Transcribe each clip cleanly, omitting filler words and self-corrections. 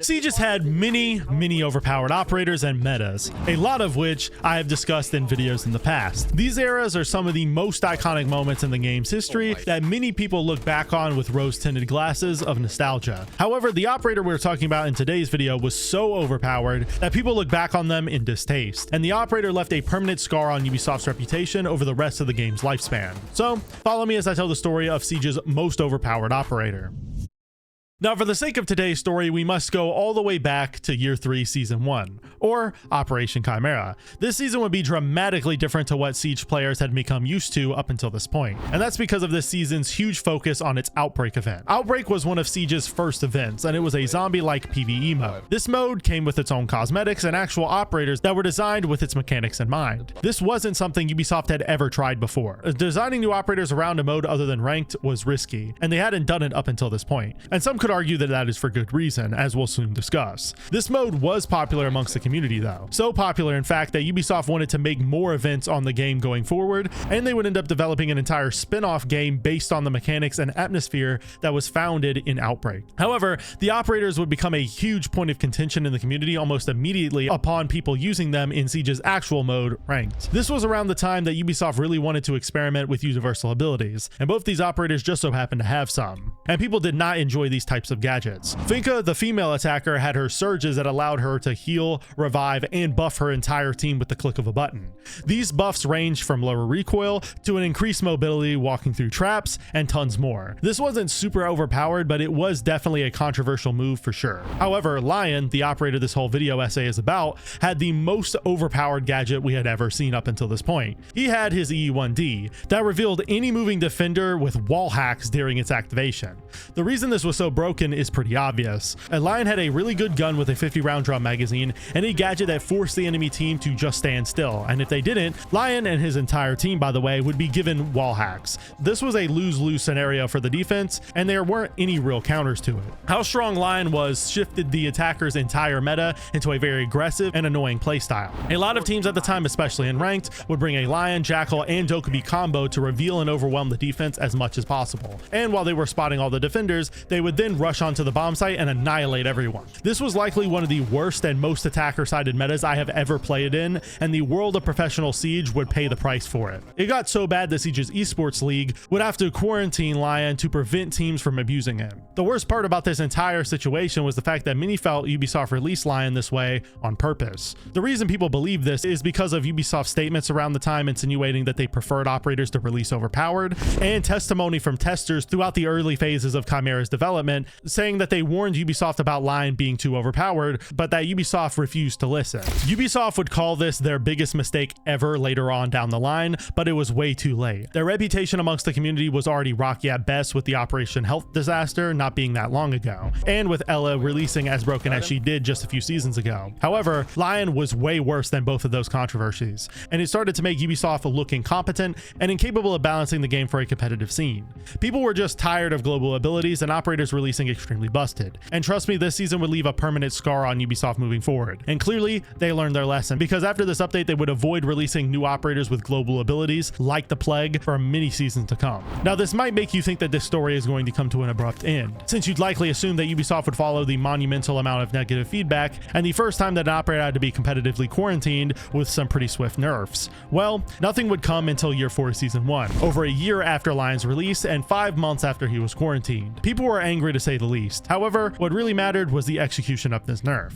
Siege has had many overpowered operators and metas, a lot of which I have discussed in videos in the past. These eras are some of the most iconic moments in the game's history that many people look back on with rose-tinted glasses of nostalgia. However, the operator we're talking about in today's video was so overpowered that people look back on them in distaste, and the operator left a permanent scar on Ubisoft's reputation over the rest of the game's lifespan. So, follow me as I tell the story of Siege's most overpowered operator. Now, for the sake of today's story, we must go all the way back to Year 3, Season 1, or Operation Chimera. This season would be dramatically different to what Siege players had become used to up until this point, and that's because of this season's huge focus on its Outbreak event. Outbreak was one of Siege's first events, and it was a zombie-like PvE mode. This mode came with its own cosmetics and actual operators that were designed with its mechanics in mind. This wasn't something Ubisoft had ever tried before. Designing new operators around a mode other than ranked was risky, and they hadn't done it up until this point, and some could argue that that is for good reason, as we'll soon discuss. This mode was popular amongst the community though. So popular, in fact, that Ubisoft wanted to make more events on the game going forward, and they would end up developing an entire spin-off game based on the mechanics and atmosphere that was founded in Outbreak. However, the operators would become a huge point of contention in the community almost immediately upon people using them in Siege's actual mode, Ranked. This was around the time that Ubisoft really wanted to experiment with universal abilities, and both these operators just so happened to have some. And people did not enjoy these types of gadgets. Finka, the female attacker, had her surges that allowed her to heal, revive, and buff her entire team with the click of a button. These buffs ranged from lower recoil to an increased mobility walking through traps and tons more. This wasn't super overpowered, but it was definitely a controversial move for sure. However, Lion, the operator this whole video essay is about, had the most overpowered gadget we had ever seen up until this point. He had his E1D that revealed any moving defender with wall hacks during its activation. The reason this was so broken is pretty obvious. Lion had a really good gun with a 50-round drum magazine and a gadget that forced the enemy team to just stand still, and if they didn't, Lion and his entire team, by the way, would be given wall hacks. This was a lose-lose scenario for the defense, and there weren't any real counters to it. How strong Lion was shifted the attacker's entire meta into a very aggressive and annoying playstyle. A lot of teams at the time, especially in Ranked, would bring a Lion, Jackal, and Dokubi combo to reveal and overwhelm the defense as much as possible, and while they were spotting all the defenders, they would then rush onto the bomb site and annihilate everyone. This was likely one of the worst and most attacker-sided metas I have ever played in, and the world of professional Siege would pay the price for it. It got so bad that Siege's esports league would have to quarantine Lion to prevent teams from abusing him. The worst part about this entire situation was the fact that many felt Ubisoft released Lion this way on purpose. The reason people believe this is because of Ubisoft's statements around the time insinuating that they preferred operators to release Overpowered, and testimony from testers throughout the early phases of Chimera's development saying that they warned Ubisoft about Lion being too overpowered, but that Ubisoft refused to listen. Ubisoft would call this their biggest mistake ever later on down the line, but it was way too late. Their reputation amongst the community was already rocky at best with the Operation Health disaster not being that long ago, and with Ella releasing as broken as she did just a few seasons ago. However, Lion was way worse than both of those controversies, and it started to make Ubisoft look incompetent and incapable of balancing the game for a competitive scene. People were just tired of global abilities and operators releasing extremely busted. And trust me, this season would leave a permanent scar on Ubisoft moving forward. And clearly, they learned their lesson, because after this update, they would avoid releasing new operators with global abilities like the Plague for many seasons to come. Now, this might make you think that this story is going to come to an abrupt end, since you'd likely assume that Ubisoft would follow the monumental amount of negative feedback and the first time that an operator had to be competitively quarantined with some pretty swift nerfs. Well, nothing would come until Year 4 Season 1, over a year after Lion's release and 5 months after he was quarantined. People were angry to say the least. However, what really mattered was the execution of this nerf.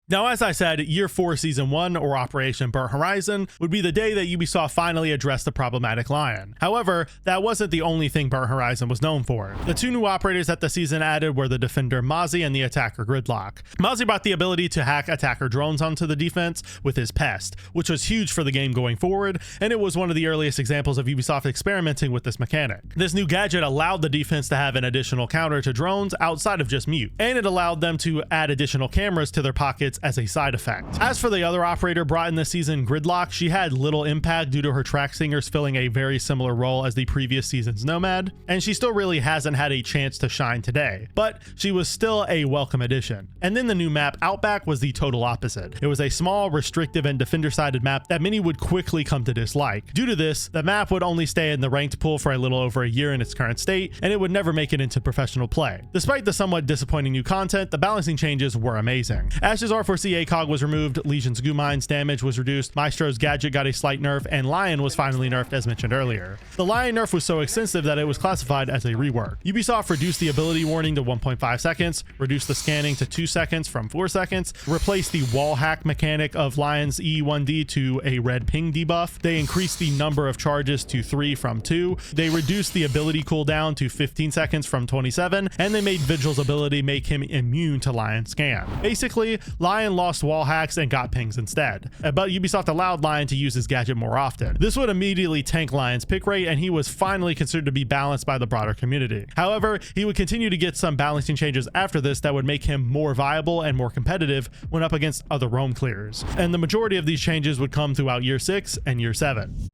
Now, as I said, Year 4 Season 1, or Operation Burnt Horizon, would be the day that Ubisoft finally addressed the problematic Lion. However, that wasn't the only thing Burnt Horizon was known for. The two new operators that the season added were the defender Mozzie and the attacker Gridlock. Mozzie brought the ability to hack attacker drones onto the defense with his Pest, which was huge for the game going forward, and it was one of the earliest examples of Ubisoft experimenting with this mechanic. This new gadget allowed the defense to have an additional counter to drones outside of just mute, and it allowed them to add additional cameras to their pockets gadgets as a side effect. As for the other operator brought in this season, Gridlock, she had little impact due to her track singers filling a very similar role as the previous season's Nomad, and she still really hasn't had a chance to shine today, but she was still a welcome addition. And then the new map Outback was the total opposite. It was a small, restrictive, and defender-sided map that many would quickly come to dislike. Due to this, the map would only stay in the ranked pool for a little over a year in its current state, and it would never make it into professional play. Despite the somewhat disappointing new content, the balancing changes were amazing. Ash's R4C ACOG was removed, Legion's goo mine's damage was reduced, Maestro's gadget got a slight nerf, and Lion was finally nerfed as mentioned earlier. The Lion nerf was so extensive that it was classified as a rework. Ubisoft reduced the ability warning to 1.5 seconds, reduced the scanning to 2 seconds from 4 seconds, replaced the wall hack mechanic of Lion's E1D to a red ping debuff. They increased the number of charges to 3 from 2. They reduced the ability cooldown to 15 seconds from 27, and they made Vigil's ability make him immune to Lion scan. Basically, Lion lost wall hacks and got pings instead, but Ubisoft allowed Lion to use his gadget more often. This would immediately tank Lion's pick rate, and he was finally considered to be balanced by the broader community. However, he would continue to get some balancing changes after this that would make him more viable and more competitive when up against other roam clears, and the majority of these changes would come throughout year 6 and year 7.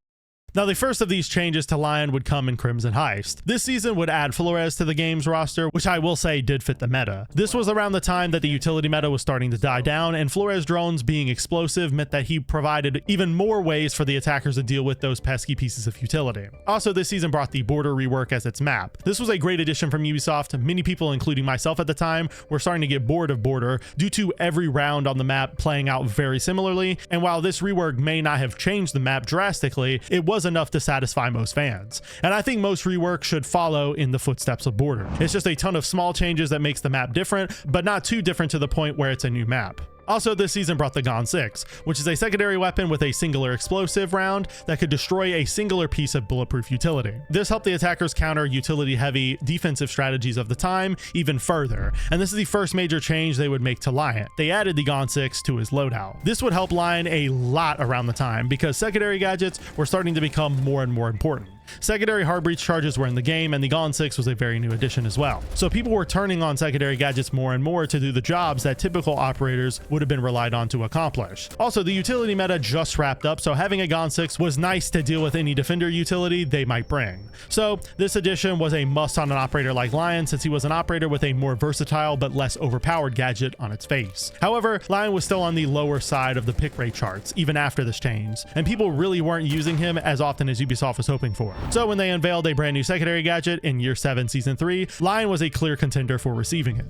Now, the first of these changes to Lion would come in Crimson Heist. This season would add Flores to the game's roster, which I will say did fit the meta. This was around the time that the utility meta was starting to die down, and Flores drones being explosive meant that he provided even more ways for the attackers to deal with those pesky pieces of utility. Also, this season brought the Border rework as its map. This was a great addition from Ubisoft. Many people, including myself at the time, were starting to get bored of Border due to every round on the map playing out very similarly, and while this rework may not have changed the map drastically, it was enough to satisfy most fans. And I think most rework should follow in the footsteps of Border. It's just a ton of small changes that makes the map different, but not too different to the point where it's a new map. Also, this season brought the Gon 6, which is a secondary weapon with a singular explosive round that could destroy a singular piece of bulletproof utility. This helped the attackers counter utility-heavy defensive strategies of the time even further, and this is the first major change they would make to Lion. They added the Gon 6 to his loadout. This would help Lion a lot around the time because secondary gadgets were starting to become more and more important. Secondary hard breach charges were in the game, and the Gon 6 was a very new addition as well. So people were turning on secondary gadgets more and more to do the jobs that typical operators would have been relied on to accomplish. Also, the utility meta just wrapped up, so having a Gon 6 was nice to deal with any defender utility they might bring. So this addition was a must on an operator like Lion, since he was an operator with a more versatile but less overpowered gadget on its face. However, Lion was still on the lower side of the pick rate charts even after this change, and people really weren't using him as often as Ubisoft was hoping for. So when they unveiled a brand new secondary gadget in Year 7 Season 3, Lion was a clear contender for receiving it.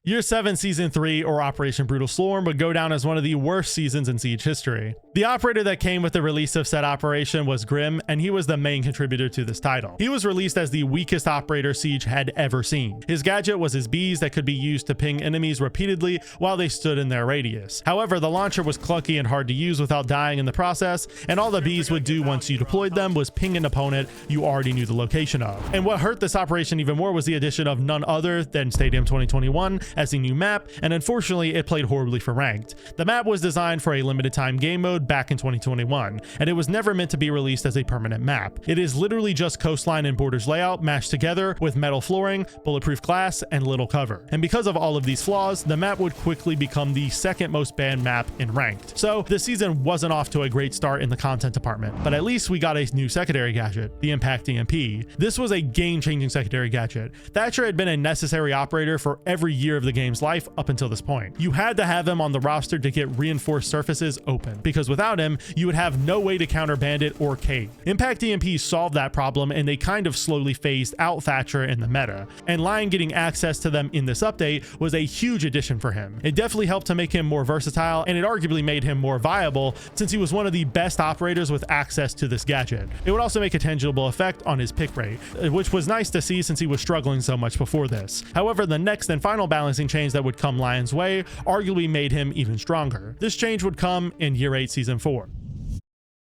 Year 7 Season 3, or Operation Brutal Storm, would go down as one of the worst seasons in Siege history. The operator that came with the release of said operation was Grim, and he was the main contributor to this title. He was released as the weakest operator Siege had ever seen. His gadget was his bees that could be used to ping enemies repeatedly while they stood in their radius. However, the launcher was clunky and hard to use without dying in the process, and all the bees would do once you deployed them was ping an opponent you already knew the location of. And what hurt this operation even more was the addition of none other than Stadium 2021 as the new map, and unfortunately it played horribly for ranked. The map was designed for a limited time game mode back in 2021, and it was never meant to be released as a permanent map. It is literally just coastline and borders layout mashed together with metal flooring, bulletproof glass, and little cover. And because of all of these flaws, the map would quickly become the second most banned map in ranked. So this season wasn't off to a great start in the content department, but at least we got a new secondary gadget, the Impact EMP. This was a game-changing secondary gadget. Thatcher had been a necessary operator for every year of the game's life up until this point. You had to have him on the roster to get reinforced surfaces open, because without him, you would have no way to counter Bandit or Kate. Impact EMP solved that problem, and they kind of slowly phased out Thatcher in the meta, and Lion getting access to them in this update was a huge addition for him. It definitely helped to make him more versatile, and it arguably made him more viable since he was one of the best operators with access to this gadget. It would also make a tangible effect on his pick rate, which was nice to see since he was struggling so much before this. However, the next and final balancing change that would come Lion's way arguably made him even stronger. This change would come in Year 8 Season 4.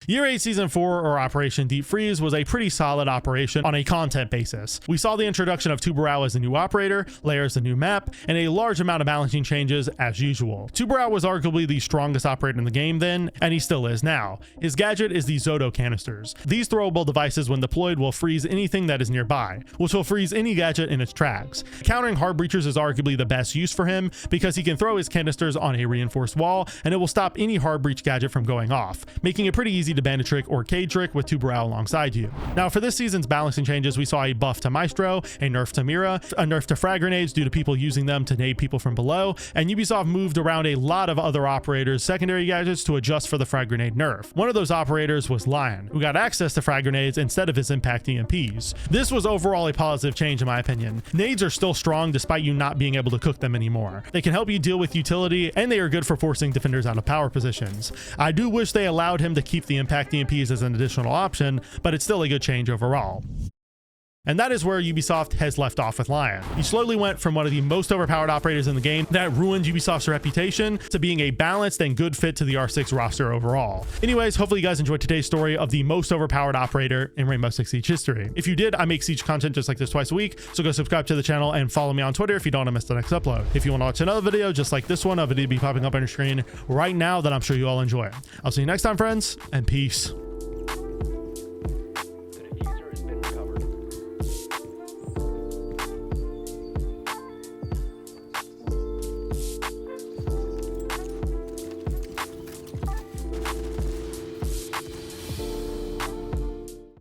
Year 8 Season 4, or Operation Deep Freeze, was a pretty solid operation on a content basis. We saw the introduction of Tubarão as a new operator, Lair as a new map, and a large amount of balancing changes as usual. Tubarão was arguably the strongest operator in the game then, and he still is now. His gadget is the Zoto canisters. These throwable devices, when deployed, will freeze anything that is nearby, which will freeze any gadget in its tracks. Countering hard breachers is arguably the best use for him because he can throw his canisters on a reinforced wall and it will stop any hard breach gadget from going off, making it pretty easy to bandit trick or Cade trick with Tubarão alongside you. Now for this season's balancing changes, we saw a buff to Maestro, a nerf to Mira, a nerf to frag grenades due to people using them to nade people from below, and Ubisoft moved around a lot of other operators' secondary gadgets to adjust for the frag grenade nerf. One of those operators was Lion, who got access to frag grenades instead of his impact EMPs. This was overall a positive change in my opinion. Nades are still strong despite you not being able to cook them anymore. They can help you deal with utility, and they are good for forcing defenders out of power positions. I do wish they allowed him to keep the impact EMPs as an additional option, but it's still a good change overall. And that is where Ubisoft has left off with Lion. He slowly went from one of the most overpowered operators in the game that ruined Ubisoft's reputation to being a balanced and good fit to the R6 roster overall. Anyways, hopefully you guys enjoyed today's story of the most overpowered operator in Rainbow Six Siege history. If you did, I make Siege content just like this twice a week, so go subscribe to the channel and follow me on Twitter if you don't want to miss the next upload. If you want to watch another video just like this one, a video will be popping up on your screen right now that I'm sure you all enjoy. I'll see you next time, friends, and peace.